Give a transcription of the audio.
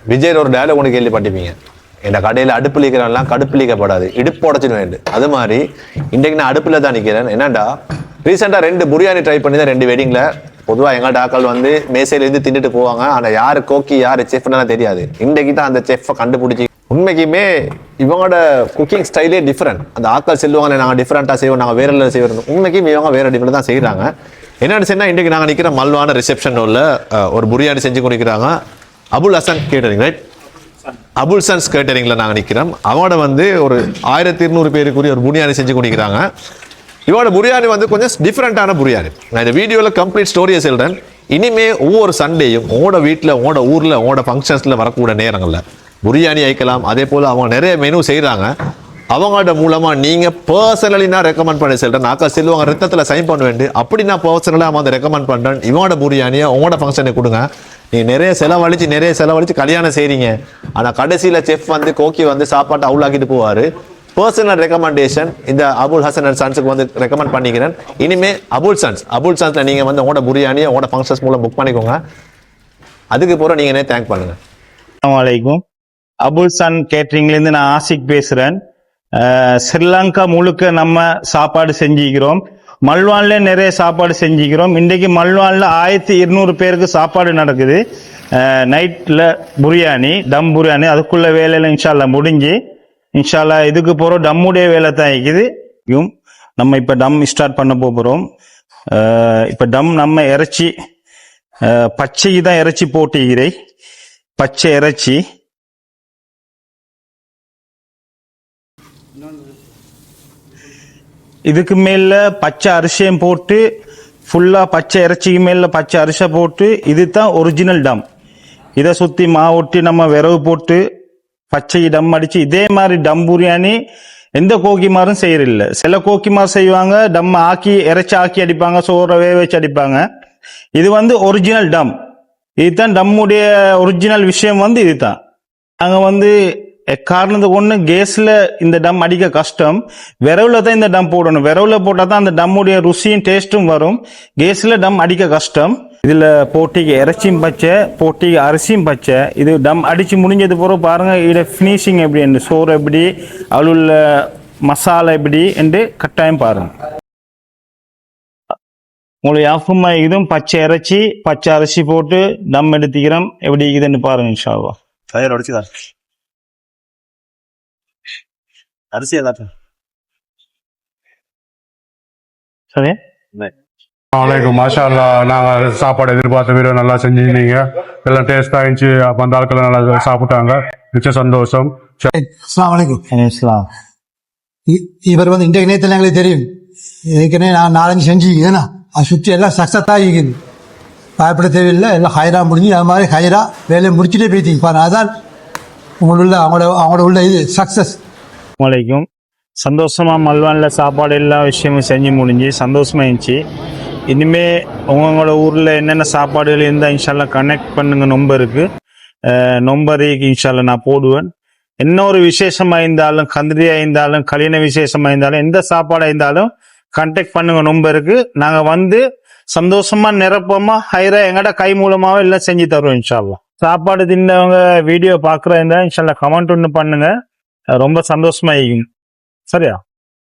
விஜய் ஒரு டயலாக் ஒன்று கேள்விப்பட்டிருப்பீங்க, இந்த கடையில் அடுப்பு லீக்கிறவெல்லாம் கடுப்பு லீக்கப்படாது, இடுப்பு உடச்சின்னு வேண்டும். அது மாதிரி இன்றைக்கு நான் அடுப்பில் தான் நிற்கிறேன். என்னண்டா ரீசெண்டாக 2 பிரியாணி ட்ரை பண்ணி தான் 2 வெட்டிங்கில். பொதுவாக எங்கள் டாக்கள் வந்து மேசையிலேருந்து தின்னுட்டு போவாங்க, ஆனால் யார் கோக்கி யார் செஃப்னா தெரியாது. இன்றைக்கு தான் அந்த செஃப்பை கண்டுபிடிச்சி. உண்மைக்குமே இவங்களோட குக்கிங் ஸ்டைலே டிஃப்ரெண்ட். அந்த ஆட்கள் செல்வாங்க நாங்கள் டிஃப்ரெண்ட்டாக செய்வோம், நாங்கள் வேற இல்லை செய்வோம். உண்மைக்கும் இவங்க வேறு டிஃப்ரெண்ட் தான் செய்கிறாங்க. என்னென்னு சொன்னால் இன்றைக்கு நாங்கள் நிற்கிற மல்வான ரிசப்ஷன் உள்ள ஒரு பிரியாணி செஞ்சு கொடுக்குறாங்க. Abul Hasan catering, right? Abul sons கேட்டரிங்கில் நாங்கள் நிற்கிறோம். அவனோட வந்து ஒரு 1200 பேருக்குரிய ஒரு பிரியாணி செஞ்சு கொடுக்குறாங்க. இவனோட பிரியாணி வந்து கொஞ்சம் டிஃப்ரெண்ட்டான பிரியாணி. நான் இந்த வீடியோவில் கம்ப்ளீட் ஸ்டோரியை சொல்கிறேன். இனிமே ஒவ்வொரு சண்டேயும் உங்களோட வீட்டில், உங்களோட ஊரில், உங்களோட ஃபங்க்ஷன்ஸில் வரக்கூடிய நேரங்களில் பிரியாணி ஐக்கலாம். அதே போல் அவங்க நிறைய மெனு செய்கிறாங்க. அவங்களோட மூலமாக நீங்கள் பர்சனலி நான் ரெக்கமெண்ட் பண்ணி சொல்கிறேன். நாக்கா செல்வாங்க ரத்தத்தில் சைன் பண்ண வேண்டும். அப்படி நான் பர்சனலாக வந்து ரெக்கமெண்ட் பண்ணுறேன். இவனோட பிரியாணியை உங்களோட ஃபங்க்ஷனுக்கு கொடுங்க. நீங்கள் நிறைய செலவழித்து கல்யாணம் செய்கிறீங்க, ஆனால் கடைசியில் செஃப் வந்து கோக்கி வந்து சாப்பாட்டை அவுளாக்கிட்டு போவார். பர்சனல் ரெக்கமெண்டேஷன் இந்த அபுல் ஹசன் அண்ட் சன்ஸுக்கு வந்து ரெக்கமெண்ட் பண்ணிக்கிறேன். இனிமேல் அபுல் சன்ஸில் நீங்கள் வந்து உங்களோட பிரியாணியை உங்களோட ஃபங்க்ஷன்ஸ் மூலம் புக் பண்ணிக்கோங்க. அதுக்கு போகிற நீங்கள் தேங்க் பண்ணுங்கள். அஸ்ஸலாமு அலைக்கும். அபுல் சன் கேட்டரிங்லேருந்து நான் ஆசிக் பேசுகிறேன். ஸ்ரீலங்கா முழுக்க நம்ம சாப்பாடு செஞ்சுக்கிறோம். மல்வான்ல நிறைய சாப்பாடு செஞ்சுக்கிறோம். இன்றைக்கு மல்வான்ல 1200 பேருக்கு சாப்பாடு நடக்குது. நைட்டில் பிரியாணி, தம் பிரியாணி. அதுக்குள்ள வேலையில் இன்ஷால்லா முடிஞ்சு, இன்ஷால்லா இதுக்கு போகிறோம். டம்முடைய வேலை தான் இருக்குது. நம்ம இப்போ டம் ஸ்டார்ட் பண்ண போகிறோம். இப்போ டம் நம்ம இறைச்சி பச்சைக்கு தான் இறைச்சி போட்டுக்கிறேன். பச்சை இறைச்சி இதுக்கு மேல பச்சை அரிசியும் போட்டு ஃபுல்லா பச்சை இறைச்சிக்கு மேல பச்சை அரிசி போட்டு, இது தான் ஒரிஜினல் டம். இதை சுத்தி மாவொட்டி நம்ம விரவு போட்டு பச்சை டம் அடிச்சு, இதே மாதிரி டம் பிரியாணி எந்த கோக்கிமாரும் செய்யறதில்ல. சில கோக்கிமார் செய்வாங்க, டம் ஆக்கி இறைச்சி ஆக்கி அடிப்பாங்க, சோறை வேக வச்சு அடிப்பாங்க. இது வந்து ஒரிஜினல் டம். இதுதான் டம்முடைய ஒரிஜினல் விஷயம் வந்து இதுதான். நாங்க வந்து காரணத்துக்கு ஒண்ணு கேஸ்ல இந்த டம் அடிக்க கஷ்டம். விரவுல தான் இந்த டம் போடணும். விரவுல போட்டா தான் அந்த டம்முடைய ருசியும் டேஸ்டும் வரும். கேஸ்ல டம் அடிக்க கஷ்டம். இதுல போட்டிக்கு இறைச்சியும் பச்சை, போட்டிக்கு அரிசியும் பச்சை. இது டம் அடிச்சு முடிஞ்சது பிறகு பாருங்க இதோட ஃபினிஷிங் எப்படி என்று, சோறு எப்படி, அதில் உள்ள மசாலா எப்படி என்று கட்டாயம் பாருங்க. உங்களுக்கு யாஃபுமா இதுவும் பச்சை இறைச்சி பச்சை அரிசி போட்டு டம் எடுத்துக்கிறோம். எப்படி இருக்குதுன்னு பாருங்க. இன்ஷா அல்லாஹ் ஃபயர் அடிச்சுதான் அரிசி எல்லாத்தையும் சரி. வணக்கம். மாஷா அல்லாஹ். நாங்கள் சாப்பாடு எதிர்பார்த்த வீடியோ நல்லா செஞ்சுருந்தீங்க. எல்லாம் டேஸ்டாக இருந்துச்சு. அப்போ அந்த ஆட்கள் நல்லா சாப்பிட்டாங்க. மிச்ச சந்தோஷம். அஸ்ஸலாமு அலைக்கும். இஸ்லாம் இவர் வந்து இன்றைய நேரத்தில் எங்களுக்கு தெரியும். ஏற்கனவே நான் 4-5 செஞ்சுக்கிறேன்னா அது சுற்றி எல்லாம் சக்ஸஸாக இருக்குது. பயப்பட தேவையில்லை. எல்லாம் ஹைரா முடிஞ்சு அது மாதிரி ஹைரா வேலையை முடிச்சுட்டே போயிட்டீங்க பாருங்க. அதான் உங்களுள்ள அவங்களோட உள்ள இது சக்ஸஸ். வலைக்கும். சந்தோஷமா மல்வான்ல சாப்பாடு எல்லா விஷயமும் செஞ்சு முடிஞ்சு சந்தோஷமா இருந்துச்சு. இனிமே உங்களோட ஊர்ல என்னென்ன சாப்பாடுகள் இருந்தால் இன்ஷால்லா கனெக்ட் பண்ணுங்க. நொம்பருக்கு நொம்பருக்கு இன்ஷால்லா நான் போடுவேன். என்ன ஒரு விசேஷமா இருந்தாலும், கந்திரியா இருந்தாலும், கல்யாண விசேஷமா இருந்தாலும், எந்த சாப்பாடா இருந்தாலும் கான்டாக்ட் பண்ணுங்க. நொம்பருக்கு நாங்க வந்து சந்தோஷமா நிரப்பமா ஹைரா எங்கட கை மூலமாவே எல்லாம் செஞ்சு தருவோம் இன்ஷால்லா. சாப்பாடு தின்னவங்க வீடியோ பாக்குறதா இருந்தா இன்ஷால்லா கமெண்ட் ஒன்று பண்ணுங்க. ரொம்ப சந்தோஷமா இருக்கும். சரியா?